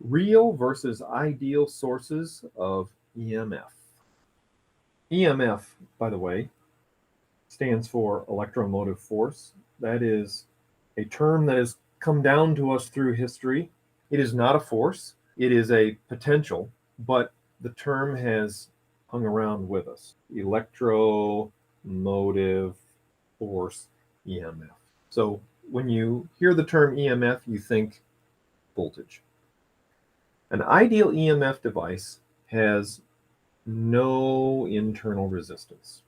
Real versus ideal sources of EMF. EMF, by the way, stands for electromotive force. That is a term that has come down to us through history. It is not a force, it is a potential, but the term has hung around with us. Electromotive force, EMF. So when you hear the term EMF, you think voltage. An ideal EMF device has no internal resistance.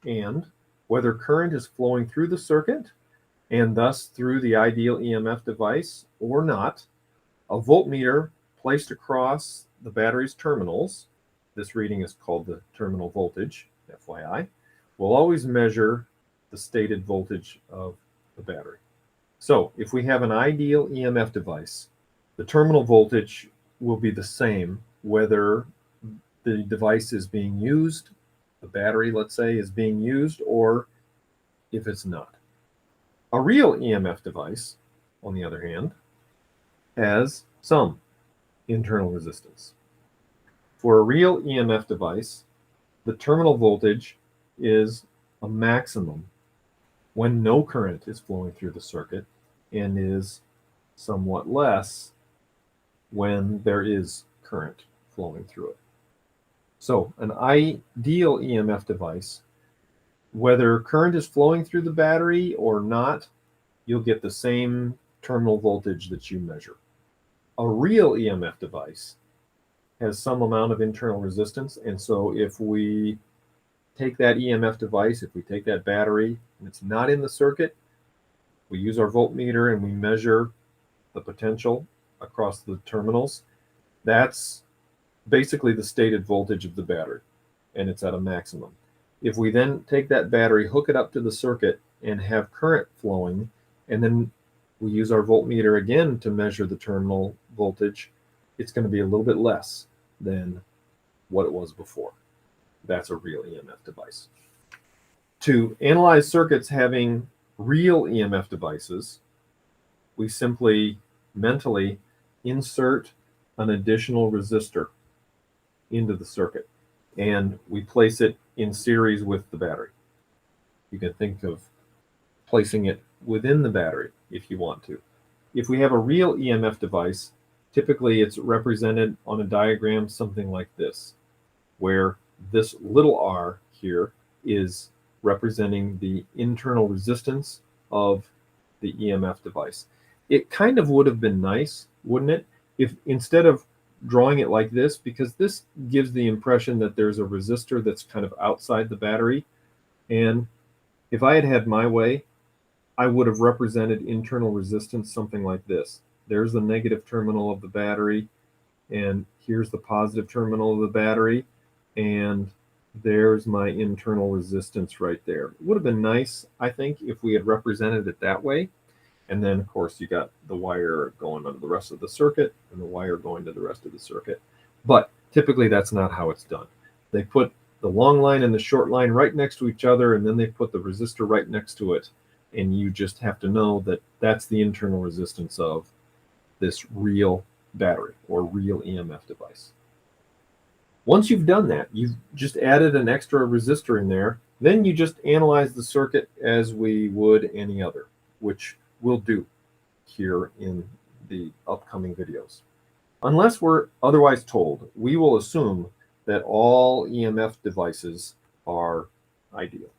And whether current is flowing through the circuit and thus through the ideal EMF device or not, a voltmeter placed across the battery's terminals, this reading is called the terminal voltage, FYI, will always measure the stated voltage of the battery. So if we have an ideal EMF device, the terminal voltage will be the same whether the device is being used, the battery, let's say, is being used, or if it's not. A real EMF device, on the other hand, has some internal resistance. For a real EMF device, the terminal voltage is a maximum when no current is flowing through the circuit and is somewhat less when there is current flowing through it. So an ideal EMF device, whether current is flowing through the battery or not, you'll get the same terminal voltage that you measure. A real EMF device has some amount of internal resistance, and so if we take that EMF device, if we take that battery and it's not in the circuit, we use our voltmeter and we measure the potential across the terminals. That's basically the stated voltage of the battery, and it's at a maximum. If we then take that battery, hook it up to the circuit, and have current flowing, and then we use our voltmeter again to measure the terminal voltage, it's going to be a little bit less than what it was before. That's a real EMF device. To analyze circuits having real EMF devices, we simply mentally insert an additional resistor into the circuit, and we place it in series with the battery. You can think of placing it within the battery if you want to. If we have a real EMF device, typically it's represented on a diagram something like this, where this little r here is representing the internal resistance of the EMF device. It kind of would have been nice, wouldn't it, if instead of drawing it like this, because this gives the impression that there's a resistor that's kind of outside the battery. And if I had had my way, I would have represented internal resistance something like this. There's the negative terminal of the battery, and here's the positive terminal of the battery, and there's my internal resistance right there. It would have been nice, I think, if we had represented it that way. And then, of course, you got the wire going under the rest of the circuit and the wire going to the rest of the circuit. But typically, that's not how it's done. They put the long line and the short line right next to each other, and then they put the resistor right next to it. And you just have to know that that's the internal resistance of this real battery or real EMF device. Once you've done that, you've just added an extra resistor in there, then you just analyze the circuit as we would any other, which we'll do here in the upcoming videos. Unless we're otherwise told, we will assume that all EMF devices are ideal.